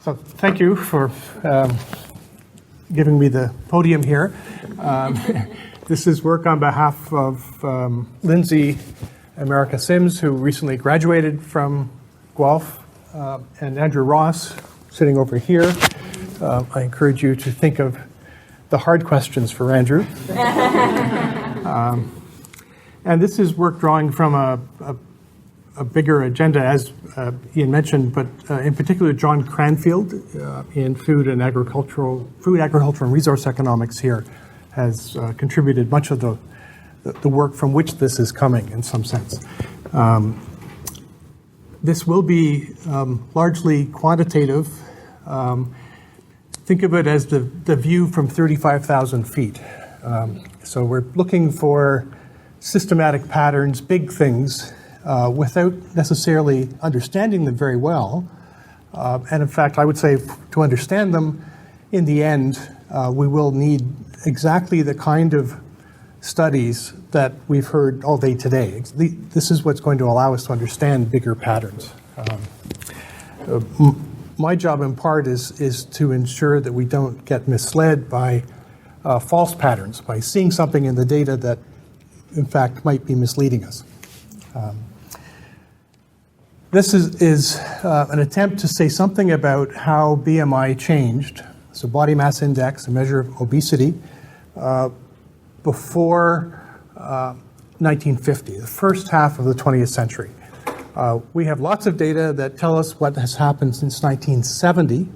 So thank you for giving me the podium here. This is work on behalf of Lindsey, Amèrica-Simms, who recently graduated from Guelph, and Andrew Ross, sitting over here. I encourage you to think of the hard questions for Andrew. And this is work drawing from a bigger agenda, as Ian mentioned, but in particular John Cranfield in food, agricultural, and resource economics here has contributed much of the work from which this is coming in some sense. This will be largely quantitative. Think of it as the view from 35,000 feet. So we're looking for systematic patterns, big things, without necessarily understanding them very well. And in fact, I would say to understand them, in the end, we will need exactly the kind of studies that we've heard all day today. This is what's going to allow us to understand bigger patterns. My job in part is to ensure that we don't get misled by false patterns, by seeing something in the data that in fact might be misleading us. This is an attempt to say something about how BMI changed, so body mass index, a measure of obesity, before 1950, the first half of the 20th century. We have lots of data that tell us what has happened since 1970,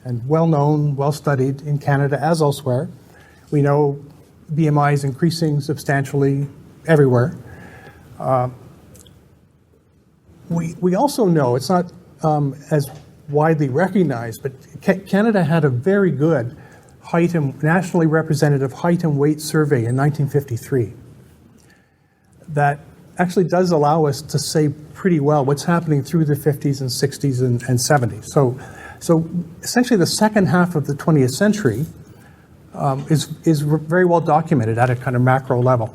and well known, well studied in Canada as elsewhere. We know BMI is increasing substantially everywhere. We also know, it's not as widely recognized, but Canada had a very good nationally representative height and weight survey in 1953 that actually does allow us to say pretty well what's happening through the 50s and 60s and 70s. So essentially the second half of the 20th century is very well documented at a kind of macro level.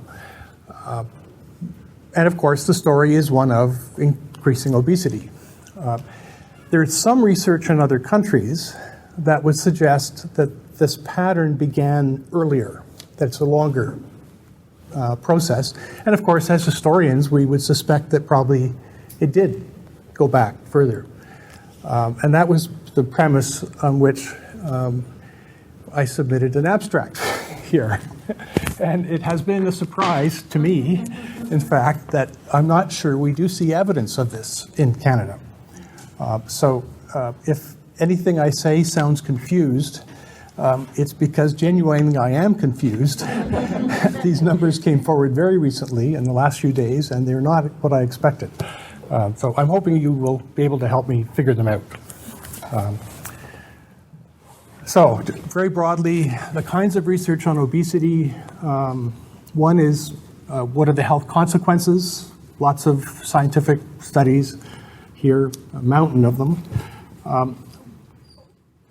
And of course, the story is one of increasing obesity. There's some research in other countries that would suggest that this pattern began earlier, that it's a longer process. And of course, as historians, we would suspect that probably it did go back further. And that was the premise on which I submitted an abstract here. And it has been a surprise to me, in fact, that I'm not sure we do see evidence of this in Canada. So if anything I say sounds confused, it's because genuinely I am confused. These numbers came forward very recently in the last few days, and they're not what I expected. So I'm hoping you will be able to help me figure them out. So very broadly, the kinds of research on obesity, one is what are the health consequences? Lots of scientific studies here, a mountain of them.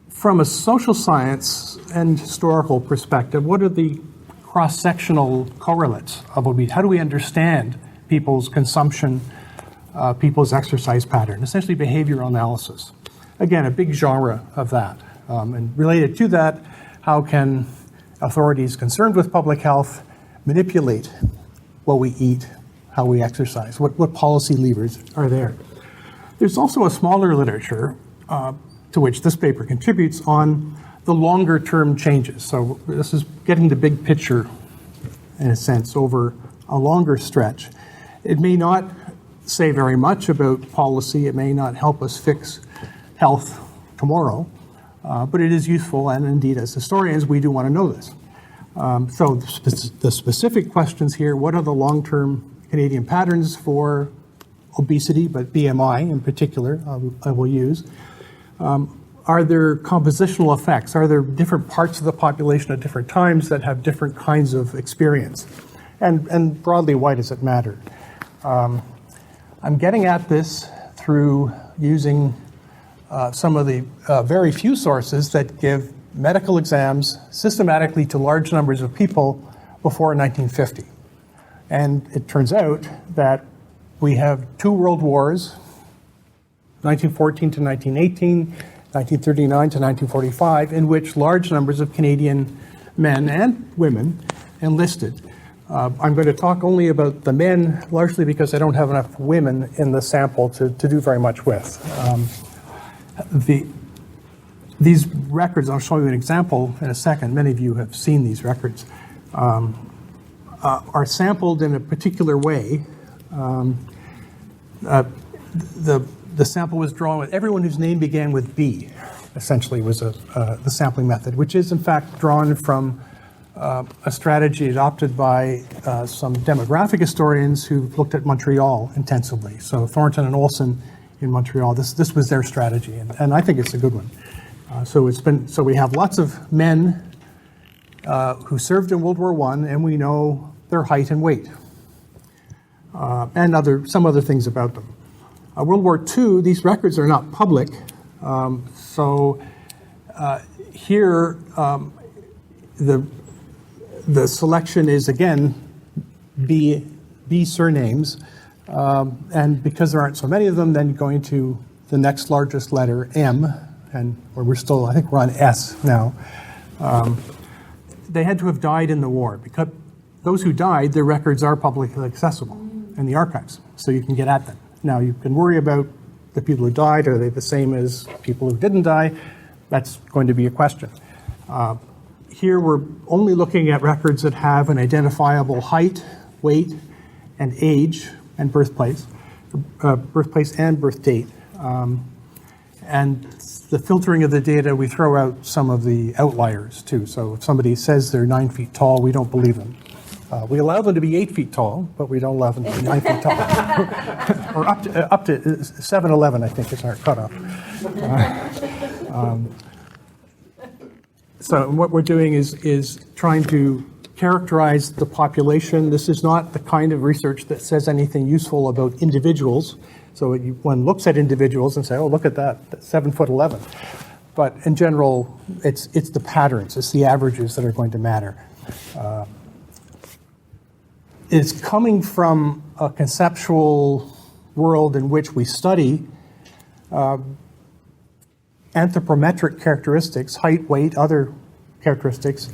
From a social science and historical perspective, what are the cross-sectional correlates of obesity? How do we understand people's consumption, people's exercise pattern, essentially behavioral analysis? Again, a big genre of that. And related to that, how can authorities concerned with public health manipulate what we eat, how we exercise? What policy levers are there? There's also a smaller literature to which this paper contributes on the longer term changes. So this is getting the big picture, in a sense, over a longer stretch. It may not say very much about policy. It may not help us fix health tomorrow. But it is useful, and indeed, as historians, we do want to know this. So the specific questions here, what are the long-term Canadian patterns for obesity, but BMI in particular, I will use. Are there compositional effects? Are there different parts of the population at different times that have different kinds of experience? And broadly, why does it matter? I'm getting at this through using some of the very few sources that give medical exams systematically to large numbers of people before 1950. And it turns out that we have two world wars, 1914 to 1918, 1939 to 1945, in which large numbers of Canadian men and women enlisted. I'm going to talk only about the men, largely because I don't have enough women in the sample to do very much with. These records, I'll show you an example in a second, many of you have seen these records, are sampled in a particular way. The sample was drawn with everyone whose name began with B, essentially was the sampling method, which is in fact drawn from a strategy adopted by some demographic historians who've looked at Montreal intensively. So Thornton and Olson in Montreal, this was their strategy, and I think it's a good one. So we have lots of men who served in World War I, and we know their height and weight, and some other things about them. World War II, these records are not public, here the selection is again B surnames, and because there aren't so many of them, then going to the next largest letter, M, or we're still, I think we're on S now. They had to have died in the war, because those who died, their records are publicly accessible in the archives, so you can get at them. Now, you can worry about the people who died. Are they the same as people who didn't die? That's going to be a question. Here, we're only looking at records that have an identifiable height, weight, and age, and birthplace and birth date. And the filtering of the data, we throw out some of the outliers, too. So if somebody says they're 9 feet tall, we don't believe them. We allow them to be 8 feet tall, but we don't allow them to be 9 feet tall. Or up to 7'11", I think, is our cutoff. So what we're doing is trying to characterize the population. This is not the kind of research that says anything useful about individuals. So one looks at individuals and say, oh, look at that, that's 7'11". But in general, it's the patterns, it's the averages that are going to matter. It's coming from a conceptual world in which we study anthropometric characteristics, height, weight, other characteristics,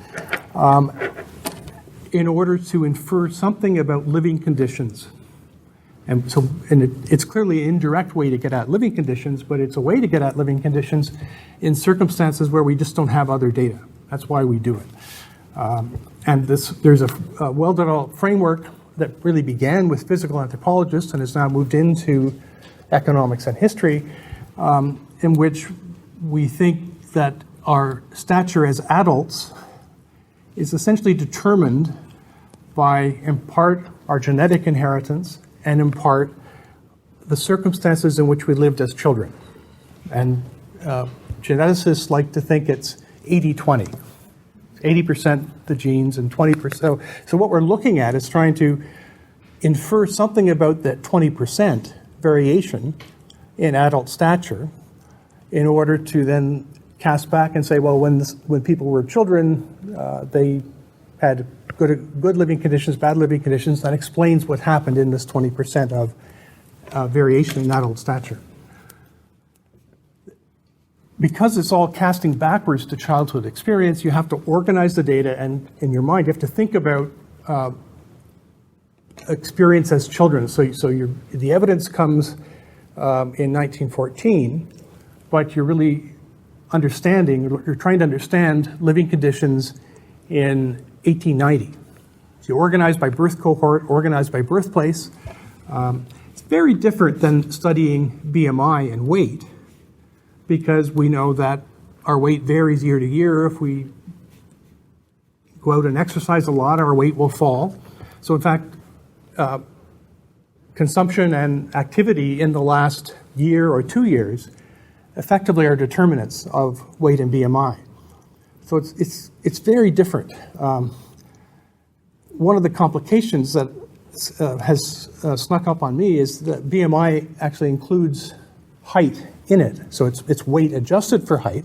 in order to infer something about living conditions. And it's clearly an indirect way to get at living conditions, but it's a way to get at living conditions in circumstances where we just don't have other data. That's why we do it. And there's a well-developed framework that really began with physical anthropologists and has now moved into economics and history, in which we think that our stature as adults is essentially determined by, in part, our genetic inheritance, and in part, the circumstances in which we lived as children. And geneticists like to think it's 80-20. 80% the genes and 20%. So what we're looking at is trying to infer something about that 20% variation in adult stature in order to then cast back and say, well, when people were children, they had good living conditions, bad living conditions. That explains what happened in this 20% of variation in adult stature. Because it's all casting backwards to childhood experience, you have to organize the data, and in your mind, you have to think about experience as children. So the evidence comes in 1914, but you're really you're trying to understand living conditions in 1890. So you organize by birth cohort, organized by birthplace. It's very different than studying BMI and weight, because we know that our weight varies year to year. If we go out and exercise a lot, our weight will fall. So in fact, consumption and activity in the last year or 2 years effectively are determinants of weight and BMI. So it's very different. One of the complications that has snuck up on me is that BMI actually includes height in it. So it's weight adjusted for height.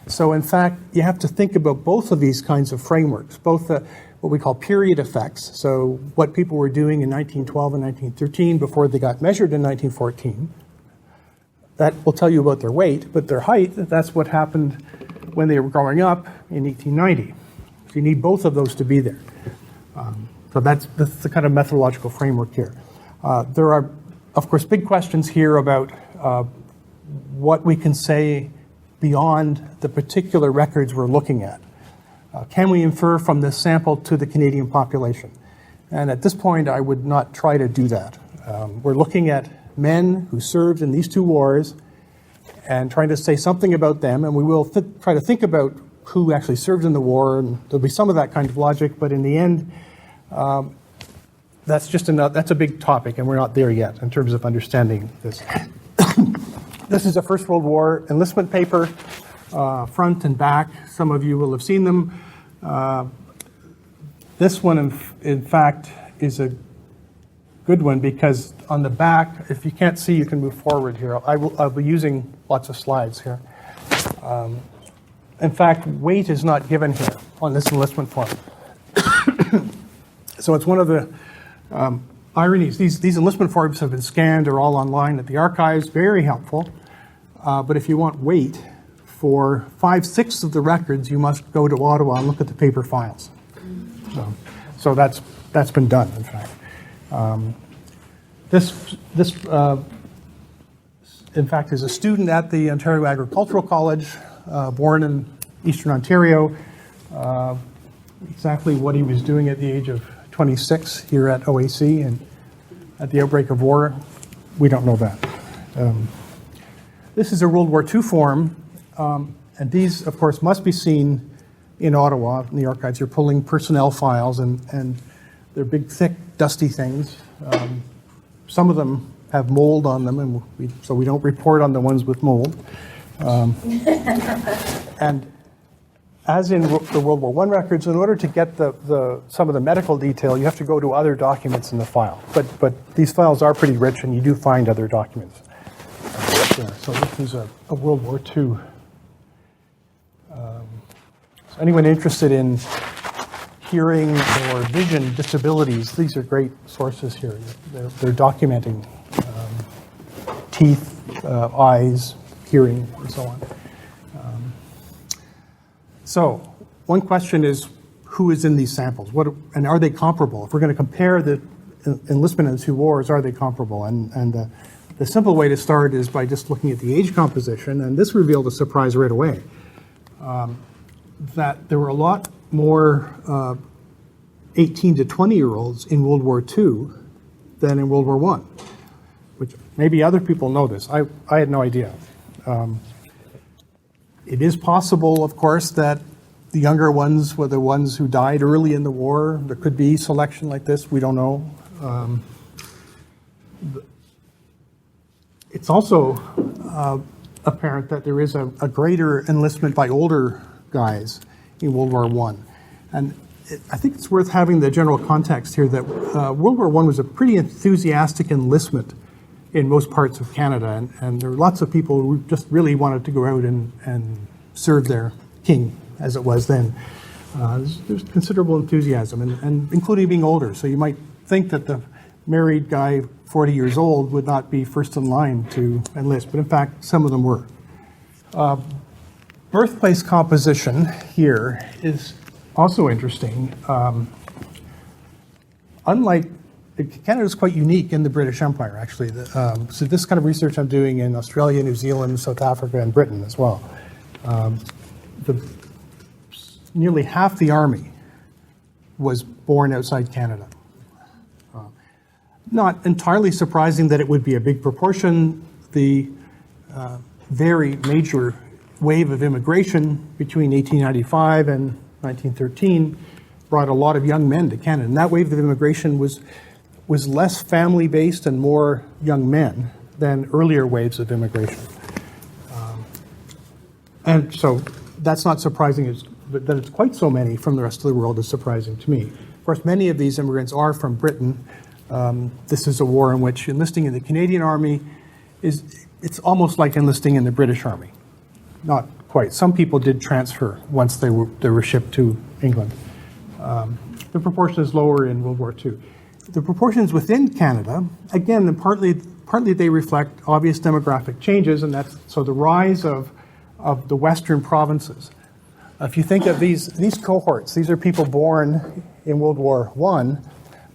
So in fact, you have to think about both of these kinds of frameworks, both what we call period effects, so what people were doing in 1912 and 1913 before they got measured in 1914, that will tell you about their weight, but their height, that's what happened when they were growing up in 1890. So you need both of those to be there. So that's the kind of methodological framework here. There are, of course, big questions here about what we can say beyond the particular records we're looking at. Can we infer from this sample to the Canadian population? And at this point, I would not try to do that. We're looking at men who served in these two wars and trying to say something about them, and we will try to think about who actually served in the war, and there'll be some of that kind of logic, but in the end, that's a big topic, and we're not there yet in terms of understanding this. This is a First World War enlistment paper, front and back. Some of you will have seen them. This one, in fact, is a good one because on the back, if you can't see, you can move forward here. I'll be using lots of slides here. In fact, weight is not given here on this enlistment form. So it's one of the ironies. These enlistment forms have been scanned. They're all online at the archives. Very helpful. But if you want weight for 5/6 of the records, you must go to Ottawa and look at the paper files. So that's been done, in fact. This in fact, is a student at the Ontario Agricultural College, born in Eastern Ontario. Exactly what he was doing at the age of 26 here at OAC and at the outbreak of war, we don't know that. This is a World War II form, and these, of course, must be seen in Ottawa in the archives. You're pulling personnel files, and they're big, thick, dusty things. Some of them have mold on them, and so we don't report on the ones with mold. And as in the World War I records, in order to get some of the medical detail, you have to go to other documents in the file. But these files are pretty rich, and you do find other documents. So this is a World War II. So anyone interested in hearing or vision disabilities, these are great sources here. They're documenting teeth, eyes, hearing, and so on. So one question is, who is in these samples? And are they comparable? If we're going to compare the enlistment in the two wars, are they comparable? And the simple way to start is by just looking at the age composition, and this revealed a surprise right away, that there were a lot more 18 to 20-year-olds in World War II than in World War I, which maybe other people know this. I had no idea. It is possible, of course, that the younger ones were the ones who died early in the war. There could be selection like this. We don't know. It's also apparent that there is a greater enlistment by older guys in World War I. And I think it's worth having the general context here that World War I was a pretty enthusiastic enlistment in most parts of Canada, and there were lots of people who just really wanted to go out and serve their king, as it was then. There's considerable enthusiasm, and including being older. So you might think that the married guy, 40 years old, would not be first in line to enlist, but in fact, some of them were. Birthplace composition here is also interesting. Unlike Canada is quite unique in the British Empire, actually. So this kind of research I'm doing in Australia, New Zealand, South Africa, and Britain as well. Nearly half the army was born outside Canada. Not entirely surprising that it would be a big proportion. The very major wave of immigration between 1895 and 1913 brought a lot of young men to Canada. And that wave of immigration was less family-based and more young men than earlier waves of immigration. And so that's not surprising, but that it's quite so many from the rest of the world is surprising to me. Of course, many of these immigrants are from Britain. This is a war in which enlisting in the Canadian Army it's almost like enlisting in the British Army. Not quite. Some people did transfer once they were shipped to England. The proportion is lower in World War II. The proportions within Canada, again, partly partly they reflect obvious demographic changes, and that's so the rise of the Western provinces. If you think of these cohorts, these are people born in World War I,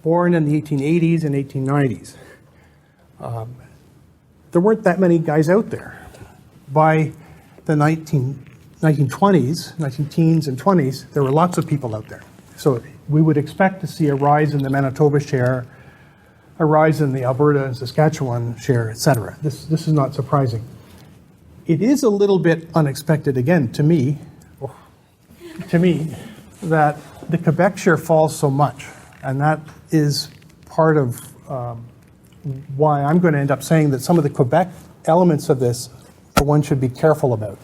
born in the 1880s and 1890s. There weren't that many guys out there. By the 1920s, 19-teens and 20s, there were lots of people out there. So we would expect to see a rise in the Manitoba share, a rise in the Alberta and Saskatchewan share, et cetera. This is not surprising. It is a little bit unexpected, again, to me, that the Quebec share falls so much. And that is part of why I'm going to end up saying that some of the Quebec elements of this, one should be careful about.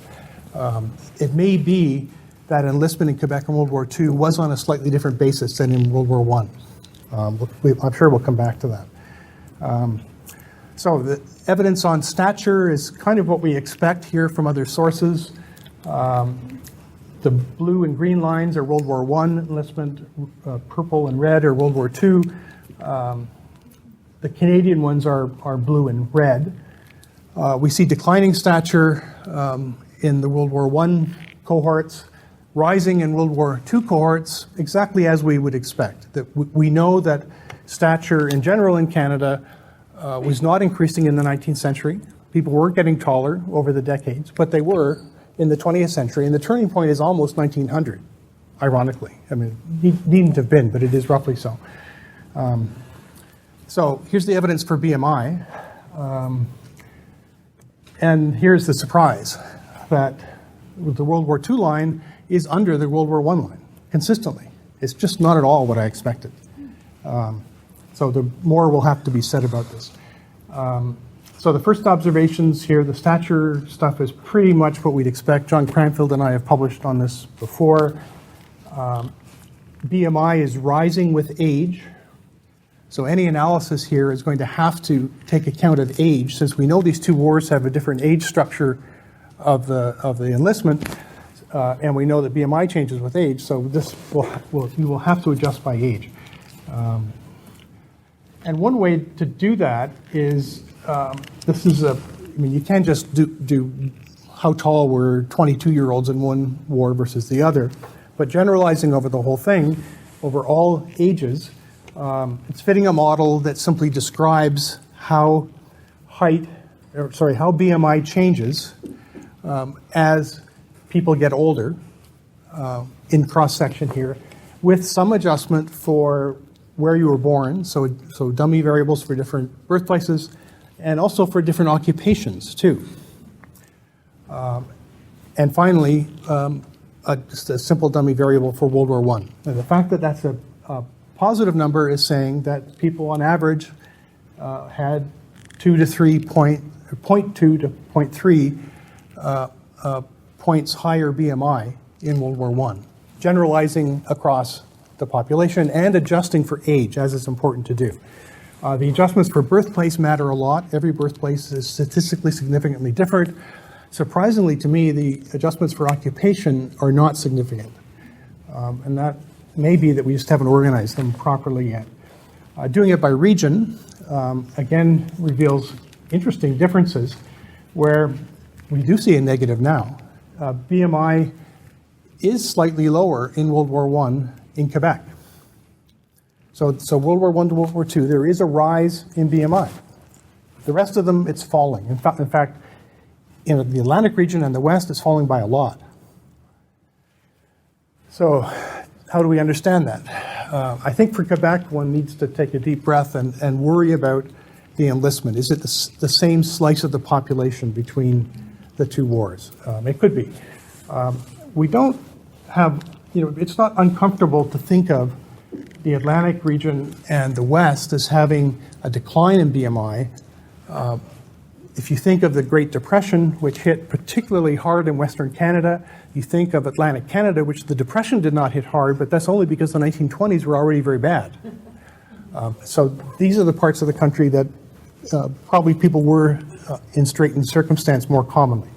It may be that enlistment in Quebec in World War II was on a slightly different basis than in World War I. I'm sure we'll come back to that. So the evidence on stature is kind of what we expect here from other sources. The blue and green lines are World War I enlistment, purple and red are World War II. The Canadian ones are blue and red. We see declining stature in the World War I cohorts, rising in World War II cohorts, exactly as we would expect. That we know that stature in general in Canada was not increasing in the 19th century. People weren't getting taller over the decades, but they were in the 20th century, and the turning point is almost 1900, ironically. I mean, it needn't have been, but it is roughly so. So here's the evidence for BMI. And here's the surprise, that the World War II line is under the World War I line, consistently. It's just not at all what I expected. So the more will have to be said about this. So the first observations here, the stature stuff is pretty much what we'd expect. John Cranfield and I have published on this before. BMI is rising with age. So any analysis here is going to have to take account of age, since we know these two wars have a different age structure of the enlistment, and we know that BMI changes with age, so this you will have to adjust by age. And one way to do that is, you can't just do how tall were 22-year-olds in one war versus the other, but generalizing over the whole thing, over all ages, it's fitting a model that simply describes how BMI changes as people get older in cross-section here, with some adjustment for where you were born, so dummy variables for different birthplaces, and also for different occupations, too. And finally, just a simple dummy variable for World War I. And the fact that that's a positive number is saying that people on average had 0.2 to 0.3 points higher BMI in World War I, generalizing across the population and adjusting for age, as is important to do. The adjustments for birthplace matter a lot. Every birthplace is statistically significantly different. Surprisingly to me, the adjustments for occupation are not significant. And that may be that we just haven't organized them properly yet. Doing it by region, again, reveals interesting differences where we do see a negative now. BMI is slightly lower in World War I in Quebec. So World War I to World War II, there is a rise in BMI. The rest of them, it's falling. In fact, in the Atlantic region and the West, it's falling by a lot. So how do we understand that? I think for Quebec, one needs to take a deep breath and worry about the enlistment. Is it the same slice of the population between the two wars? It could be. We don't have, it's not uncomfortable to think of the Atlantic region and the West as having a decline in BMI. If you think of the Great Depression, which hit particularly hard in Western Canada, you think of Atlantic Canada, which the Depression did not hit hard, but that's only because the 1920s were already very bad. So these are the parts of the country that probably people were in straitened circumstance more commonly.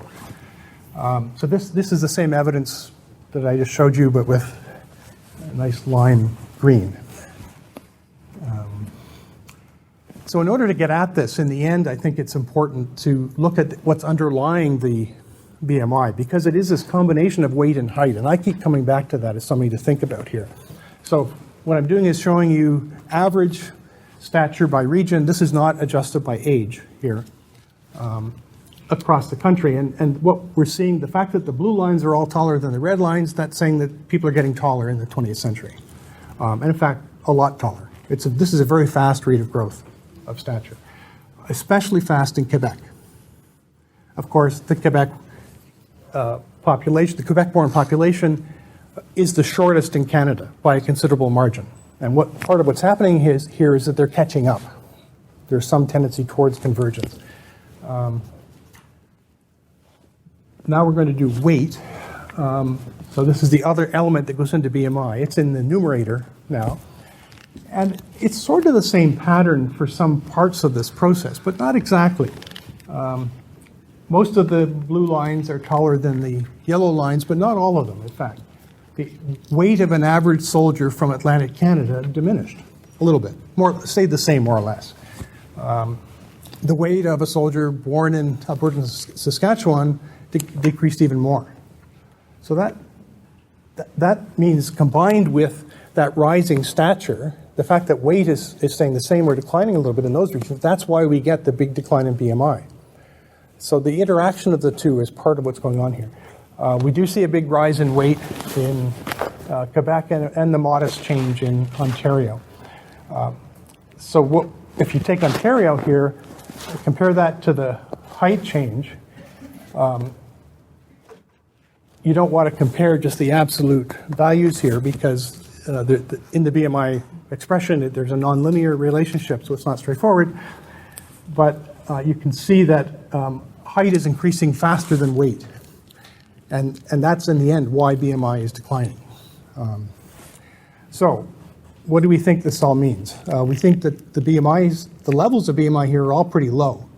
So this is the same evidence that I just showed you, but with a nice lime green. So in order to get at this, in the end, I think it's important to look at what's underlying the BMI, because it is this combination of weight and height, and I keep coming back to that as something to think about here. So what I'm doing is showing you average stature by region. This is not adjusted by age here across the country. And what we're seeing, the fact that the blue lines are all taller than the red lines, that's saying that people are getting taller in the 20th century. And in fact, a lot taller. This is a very fast rate of growth of stature, especially fast in Quebec. Of course, the Quebec population, the Quebec-born population is the shortest in Canada by a considerable margin. And part of what's happening here is that they're catching up. There's some tendency towards convergence. Now we're going to do weight. So this is the other element that goes into BMI. It's in the numerator now. And it's sort of the same pattern for some parts of this process, but not exactly. Most of the blue lines are taller than the yellow lines, but not all of them, in fact. The weight of an average soldier from Atlantic Canada diminished a little bit, stayed the same more or less. The weight of a soldier born in Alberta and Saskatchewan decreased even more. So that means, combined with that rising stature, the fact that weight is staying the same or declining a little bit in those regions, that's why we get the big decline in BMI. So the interaction of the two is part of what's going on here. We do see a big rise in weight in Quebec and the modest change in Ontario. So if you take Ontario here, compare that to the height change, you don't want to compare just the absolute values here, because in the BMI expression, there's a nonlinear relationship, so it's not straightforward. But you can see that height is increasing faster than weight. And that's, in the end, why BMI is declining. So what do we think this all means? We think that the levels of BMI here are all pretty low,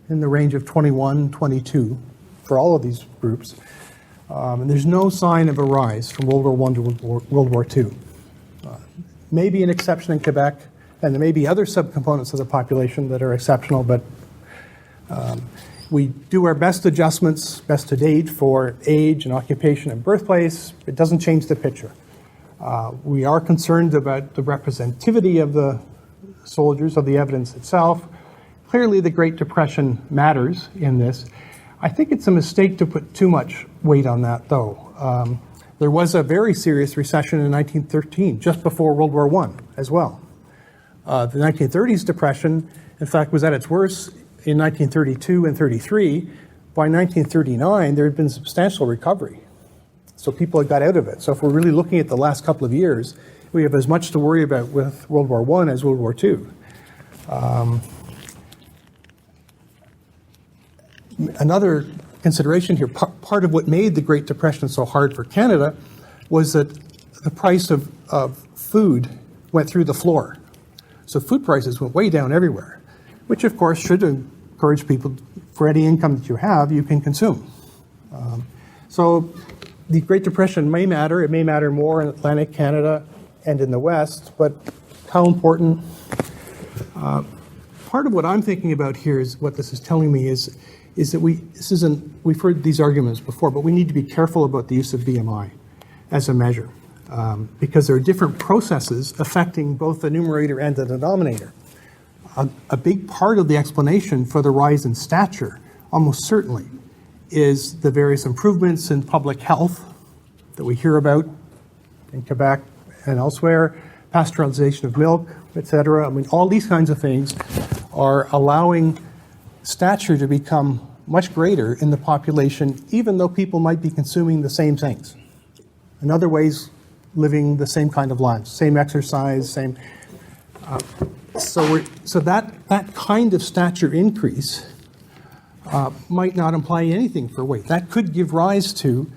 in the range of 21, 22 for all of these groups. And there's no sign of a rise from World War I to World War II. Maybe an exception in Quebec, and there may be other subcomponents of the population that are exceptional, but we do our best adjustments, best to date, for age and occupation and birthplace. It doesn't change the picture. We are concerned about the representativity of the soldiers, of the evidence itself. Clearly, the Great Depression matters in this. I think it's a mistake to put too much weight on that, though. There was a very serious recession in 1913, just before World War I as well. The 1930s depression, in fact, was at its worst in 1932 and 33. By 1939, there had been substantial recovery. So people had got out of it. So if we're really looking at the last couple of years, we have as much to worry about with World War I as World War II. Another consideration here, part of what made the Great Depression so hard for Canada was that the price of food went through the floor. So food prices went way down everywhere, which of course should encourage people, for any income that you have, you can consume. So the Great Depression may matter. It may matter more in Atlantic Canada and in the West, but how important? Part of what I'm thinking about here is what this is telling me is that we've heard these arguments before, but we need to be careful about the use of BMI as a measure, because there are different processes affecting both the numerator and the denominator. A big part of the explanation for the rise in stature, almost certainly, is the various improvements in public health that we hear about in Quebec and elsewhere, pasteurization of milk, etc. I mean, all these kinds of things are allowing stature to become much greater in the population, even though people might be consuming the same things. In other ways, living the same kind of lives, same exercise, same. So that kind of stature increase might not imply anything for weight. That could give rise to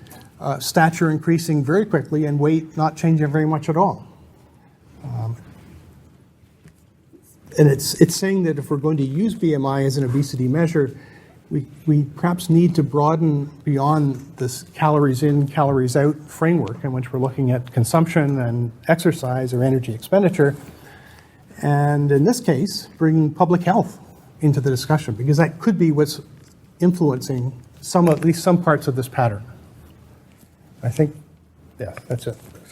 stature increasing very quickly and weight not changing very much at all. And it's saying that if we're going to use BMI as an obesity measure, we perhaps need to broaden beyond this calories in, calories out framework in which we're looking at consumption and exercise or energy expenditure, And in this case, bringing public health into the discussion, because that could be what's influencing at least some parts of this pattern. I think, yeah, that's it.